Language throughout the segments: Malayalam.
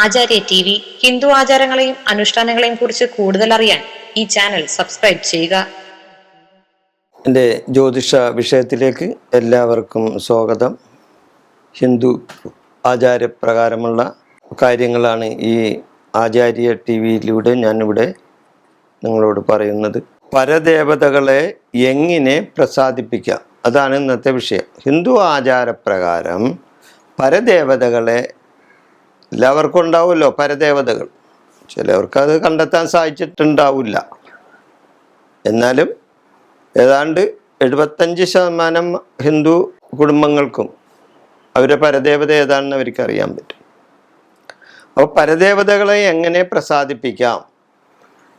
ആചാര്യ TV ഹിന്ദു ആചാരങ്ങളെയും അനുഷ്ഠാനങ്ങളെയും കുറിച്ച് കൂടുതൽ അറിയാൻ ഈ ചാനൽ സബ്സ്ക്രൈബ് ചെയ്യുക. എൻ്റെ ജ്യോതിഷ വിഷയത്തിലേക്ക് എല്ലാവർക്കും സ്വാഗതം. ഹിന്ദു ആചാരപ്രകാരമുള്ള കാര്യങ്ങളാണ് ഈ ആചാര്യ TVയിലൂടെ ഞാനിവിടെ നിങ്ങളോട് പറയുന്നത്. പരദേവതകളെ എങ്ങനെ പ്രസാദിപ്പിക്കാം, അതാണ് ഇന്നത്തെ വിഷയം. ഹിന്ദു ആചാരപ്രകാരം പരദേവതകളെ എല്ലാവർക്കും ഉണ്ടാവുമല്ലോ. പരദേവതകൾ ചിലവർക്ക് അത് കണ്ടെത്താൻ സാധിച്ചിട്ടുണ്ടാവില്ല. എന്നാലും ഏതാണ്ട് 75% ഹിന്ദു കുടുംബങ്ങൾക്കും അവരുടെ പരദേവത ഏതാണെന്ന് അവർക്ക് അറിയാൻ പറ്റും. അപ്പോൾ പരദേവതകളെ എങ്ങനെ പ്രസാദിപ്പിക്കാം,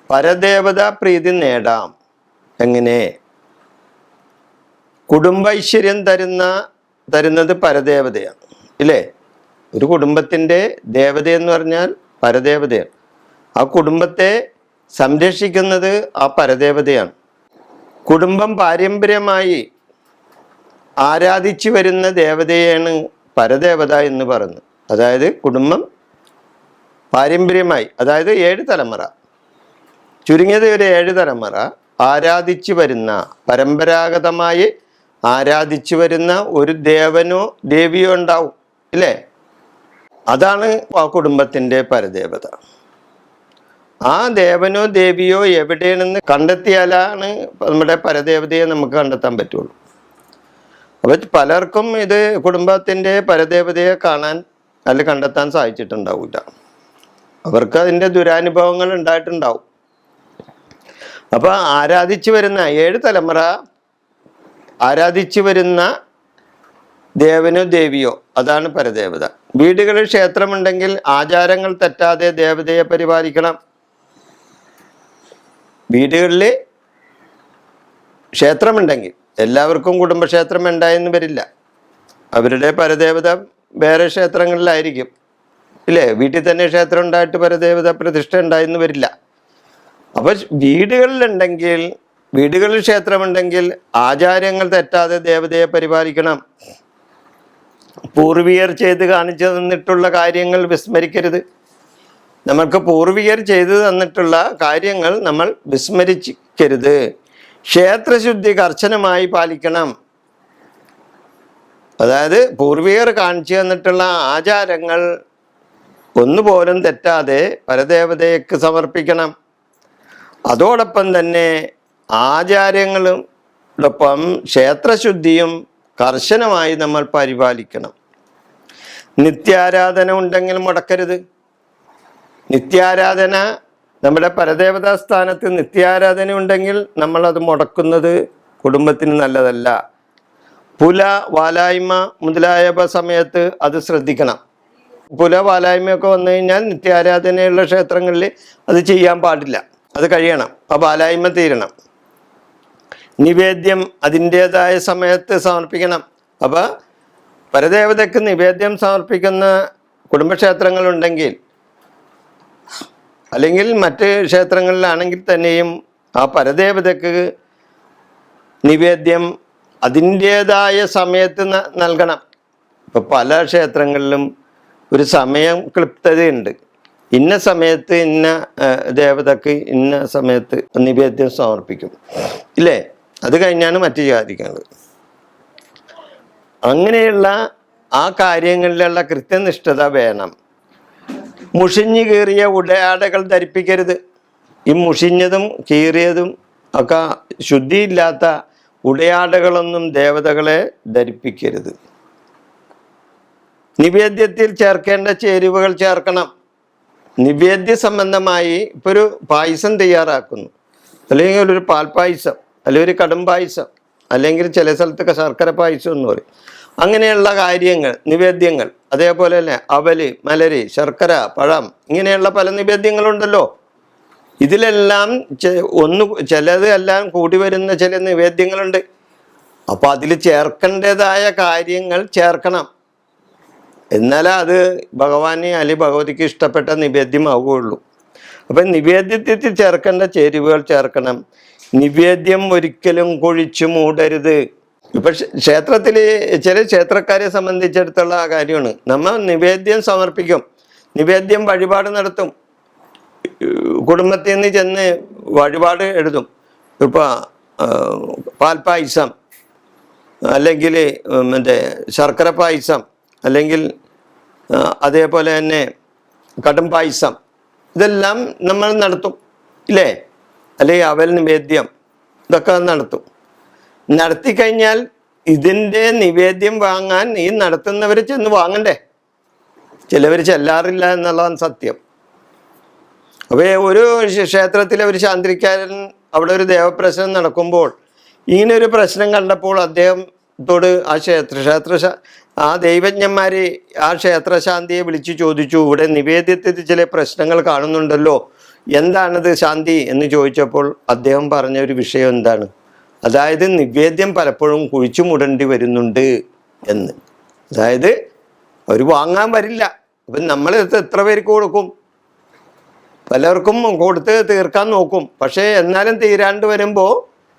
പരദേവത പ്രീതി നേടാം എങ്ങനെ? കുടുംബൈശ്വര്യം തരുന്നത് പരദേവതയാണ്, ഇല്ലേ? ഒരു കുടുംബത്തിൻ്റെ ദേവതയെന്ന് പറഞ്ഞാൽ പരദേവതയാണ്. ആ കുടുംബത്തെ സംരക്ഷിക്കുന്നത് ആ പരദേവതയാണ്. കുടുംബം പാരമ്പര്യമായി ആരാധിച്ചു വരുന്ന ദേവതയാണ് പരദേവത എന്ന് പറയുന്നത്. അതായത് കുടുംബം പാരമ്പര്യമായി, അതായത് 7 തലമുറ, ചുരുങ്ങിയത് ഒരു 7 തലമുറ ആരാധിച്ചു വരുന്ന, പരമ്പരാഗതമായി ആരാധിച്ചു വരുന്ന ഒരു ദേവനോ ദേവിയോ ഉണ്ടാവും, ഇല്ലേ? അതാണ് ആ കുടുംബത്തിൻ്റെ പരദേവത. ആ ദേവനോ ദേവിയോ എവിടെയാണെന്ന് കണ്ടെത്തിയാലാണ് നമ്മുടെ പരദേവതയെ നമുക്ക് കണ്ടെത്താൻ പറ്റുള്ളൂ. അപ്പോൾ പലർക്കും ഇത് കുടുംബത്തിൻ്റെ പരദേവതയെ കാണാൻ അല്ലെങ്കിൽ കണ്ടെത്താൻ സാധിച്ചിട്ടുണ്ടാവില്ല. അവർക്ക് അതിൻ്റെ ദുരാനുഭവങ്ങൾ ഉണ്ടായിട്ടുണ്ടാവും. അപ്പോൾ ആരാധിച്ചു വരുന്ന 7 തലമുറ ആരാധിച്ചു വരുന്ന ദേവനോ ദേവിയോ അതാണ് പരദേവത. വീടുകളിൽ ക്ഷേത്രമുണ്ടെങ്കിൽ ആചാരങ്ങൾ തെറ്റാതെ ദേവതയെ പരിപാലിക്കണം. വീടുകളിൽ ക്ഷേത്രമുണ്ടെങ്കിൽ, എല്ലാവർക്കും കുടുംബക്ഷേത്രം ഉണ്ടായെന്ന് വരില്ല. അവരുടെ പരദേവത വേറെ ക്ഷേത്രങ്ങളിലായിരിക്കും, ഇല്ലേ? വീട്ടിൽ തന്നെ ക്ഷേത്രം ഉണ്ടായിട്ട് പരദേവത പ്രതിഷ്ഠ ഉണ്ടായെന്ന് വരില്ല. അപ്പോൾ വീടുകളിൽ ക്ഷേത്രമുണ്ടെങ്കിൽ ആചാരങ്ങൾ തെറ്റാതെ ദേവതയെ പരിപാലിക്കണം. പൂർവികർ ചെയ്ത് കാണിച്ചു തന്നിട്ടുള്ള കാര്യങ്ങൾ വിസ്മരിക്കരുത്. നമ്മൾക്ക് പൂർവികർ ചെയ്തു തന്നിട്ടുള്ള കാര്യങ്ങൾ നമ്മൾ വിസ്മരിക്കരുത്. ക്ഷേത്രശുദ്ധി കർശനമായി പാലിക്കണം. അതായത് പൂർവികർ കാണിച്ചു തന്നിട്ടുള്ള ആചാരങ്ങൾ ഒന്നുപോലും തെറ്റാതെ പരദേവതയ്ക്ക് സമർപ്പിക്കണം. അതോടൊപ്പം തന്നെ ആചാരങ്ങളോടൊപ്പം ക്ഷേത്രശുദ്ധിയും കർശനമായി നമ്മൾ പരിപാലിക്കണം. നിത്യാരാധന ഉണ്ടെങ്കിൽ മുടക്കരുത്. നിത്യാരാധന, നമ്മുടെ പരദേവതാ സ്ഥാനത്ത് നിത്യാരാധന ഉണ്ടെങ്കിൽ നമ്മളത് മുടക്കുന്നത് കുടുംബത്തിന് നല്ലതല്ല. പുല, വാലായ്മ മുതലായ സമയത്ത് അത് ശ്രദ്ധിക്കണം. പുല, വാലായ്മയൊക്കെ വന്നു കഴിഞ്ഞാൽ നിത്യാരാധനയുള്ള ക്ഷേത്രങ്ങളിൽ അത് ചെയ്യാൻ പാടില്ല, അത് കഴിയണം. ആ വാലായ്മ തീരണം. നിവേദ്യം അതിൻ്റേതായ സമയത്ത് സമർപ്പിക്കണം. അപ്പോൾ പരദേവതയ്ക്ക് നിവേദ്യം സമർപ്പിക്കുന്ന കുടുംബക്ഷേത്രങ്ങളുണ്ടെങ്കിൽ, അല്ലെങ്കിൽ മറ്റ് ക്ഷേത്രങ്ങളിലാണെങ്കിൽ തന്നെയും ആ പരദേവതയ്ക്ക് നിവേദ്യം അതിൻ്റേതായ സമയത്ത് നൽകണം. ഇപ്പോൾ പല ക്ഷേത്രങ്ങളിലും ഒരു സമയം ക്ലിപ്തതയുണ്ട്. ഇന്ന സമയത്ത് ഇന്ന ദേവതയ്ക്ക് ഇന്ന സമയത്ത് നിവേദ്യം സമർപ്പിക്കും, ഇല്ലേ? അത് കഴിഞ്ഞാണ് മറ്റു ജാതിക്കുന്നത്. അങ്ങനെയുള്ള ആ കാര്യങ്ങളിലുള്ള കൃത്യനിഷ്ഠത വേണം. മുഷിഞ്ഞു കീറിയ ഉടയാടകൾ ധരിപ്പിക്കരുത്. ഈ മുഷിഞ്ഞതും കീറിയതും ഒക്കെ ശുദ്ധിയില്ലാത്ത ഉടയാടകളൊന്നും ദേവതകളെ ധരിപ്പിക്കരുത്. നിവേദ്യത്തിൽ ചേർക്കേണ്ട ചേരുവകൾ ചേർക്കണം. നിവേദ്യ സംബന്ധമായി ഇപ്പോൾ ഒരു പായസം തയ്യാറാക്കുന്നു, അല്ലെങ്കിൽ ഒരു പാൽപ്പായസം, അല്ലെങ്കിൽ ഒരു കടും പായസം, അല്ലെങ്കിൽ ചില സ്ഥലത്തൊക്കെ ശർക്കര പായസം എന്ന് പറയും. അങ്ങനെയുള്ള കാര്യങ്ങൾ, നിവേദ്യങ്ങൾ, അതേപോലെ തന്നെ അവല്, മലര്, ശർക്കര, പഴം, ഇങ്ങനെയുള്ള പല നിവേദ്യങ്ങളുണ്ടല്ലോ. ഇതിലെല്ലാം ചിലത് എല്ലാം കൂടി വരുന്ന ചില നിവേദ്യങ്ങളുണ്ട്. അപ്പോൾ അതിൽ ചേർക്കേണ്ടതായ കാര്യങ്ങൾ ചേർക്കണം. എന്നാലേ അത് ഭഗവാന് അല്ലെങ്കിൽ ഭഗവതിക്ക് ഇഷ്ടപ്പെട്ട നിവേദ്യമാവുകയുള്ളൂ. അപ്പം നിവേദ്യത്തിൽ ചേർക്കേണ്ട ചേരുവകൾ ചേർക്കണം. നിവേദ്യം ഒരിക്കലും കുഴിച്ചു മൂടരുത്. ഇപ്പം ക്ഷേത്രത്തിൽ ചില ക്ഷേത്രക്കാരെ സംബന്ധിച്ചിടത്തുള്ള കാര്യമാണ്. നമ്മൾ നിവേദ്യം സമർപ്പിക്കും. നിവേദ്യം വഴിപാട് നടത്തും. കുടുംബത്തിൽ നിന്ന് ചെന്ന് വഴിപാട് എഴുതും. ഇപ്പോൾ പാൽപ്പായസം, അല്ലെങ്കിൽ മറ്റേ ശർക്കര പായസം, അല്ലെങ്കിൽ അതേപോലെ തന്നെ കടും പായസം, ഇതെല്ലാം നമ്മൾ നടത്തും ഇല്ലേ? അല്ലെങ്കിൽ അവൽ നിവേദ്യം, ഇതൊക്കെ നടത്തും. നടത്തിക്കഴിഞ്ഞാൽ ഇതിൻ്റെ നിവേദ്യം വാങ്ങാൻ ഈ നടത്തുന്നവർ ചെന്ന് വാങ്ങണ്ടേ? ചിലവർ ചെല്ലാറില്ല എന്നുള്ളതാണ് സത്യം. അപ്പോൾ ഒരു ക്ഷേത്രത്തിലെ ഒരു ശാന്തിക്കാരൻ അവിടെ ഒരു ദേവപ്രശ്നം നടക്കുമ്പോൾ ഇങ്ങനെ ഒരു പ്രശ്നം കണ്ടപ്പോൾ അദ്ദേഹത്തോട് ആ ദൈവജ്ഞന്മാർ ആ ക്ഷേത്രശാന്തിയെ വിളിച്ചു ചോദിച്ചു, ഇവിടെ നിവേദ്യത്തിൽ ചില പ്രശ്നങ്ങൾ കാണുന്നുണ്ടല്ലോ, എന്താണിത് ശാന്തി എന്ന് ചോദിച്ചപ്പോൾ അദ്ദേഹം പറഞ്ഞ ഒരു വിഷയം എന്താണ്? അതായത് നിവേദ്യം പലപ്പോഴും കുഴിച്ചു മൂടേണ്ടി വരുന്നുണ്ട് എന്ന്. അതായത് അവർ വാങ്ങാൻ വരില്ല. അപ്പം നമ്മൾ എത്ര പേർക്ക് കൊടുക്കും? പലർക്കും കൊടുത്ത് തീർക്കാൻ നോക്കും. പക്ഷേ എന്നാലും തീരാണ്ട് വരുമ്പോൾ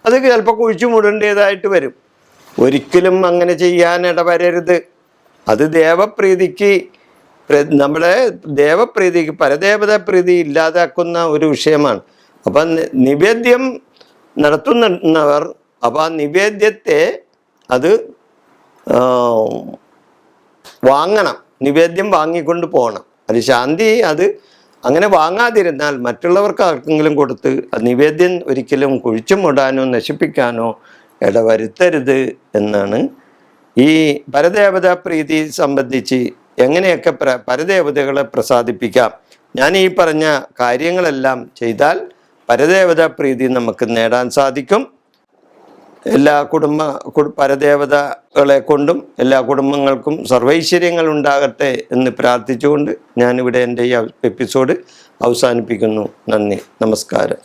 അത് ചിലപ്പോൾ കുഴിച്ചു മൂടേണ്ടതായിട്ട് വരും. ഒരിക്കലും അങ്ങനെ ചെയ്യാൻ ഇടവരരുത്. അത് ദേവപ്രീതിക്ക്, നമ്മുടെ ദേവപ്രീതിക്ക്, പരദേവത പ്രീതി ഇല്ലാതാക്കുന്ന ഒരു വിഷയമാണ്. അപ്പം നിവേദ്യം നടത്തുന്നവർ അപ്പം ആ നിവേദ്യത്തെ അത് വാങ്ങണം, നിവേദ്യം വാങ്ങിക്കൊണ്ട് പോകണം. അത് ശാന്തി അത് അങ്ങനെ വാങ്ങാതിരുന്നാൽ മറ്റുള്ളവർക്ക് ആർക്കെങ്കിലും കൊടുത്ത് നിവേദ്യം ഒരിക്കലും കുഴിച്ചു മൂടാനോ നശിപ്പിക്കാനോ ഇടവരുത്തരുത് എന്നാണ്. ഈ പരദേവതാ പ്രീതി സംബന്ധിച്ച് എങ്ങനെയൊക്കെ പരദേവതകളെ പ്രസാദിപ്പിക്കാം, ഞാൻ ഈ പറഞ്ഞ കാര്യങ്ങളെല്ലാം ചെയ്താൽ പരദേവതാ പ്രീതി നമുക്ക് നേടാൻ സാധിക്കും. എല്ലാ പരദേവതകളെ കൊണ്ടും എല്ലാ കുടുംബങ്ങൾക്കും സർവൈശ്വര്യങ്ങൾ ഉണ്ടാകട്ടെ എന്ന് പ്രാർത്ഥിച്ചുകൊണ്ട് ഞാനിവിടെ എൻ്റെ ഈ എപ്പിസോഡ് അവസാനിപ്പിക്കുന്നു. നന്ദി, നമസ്കാരം.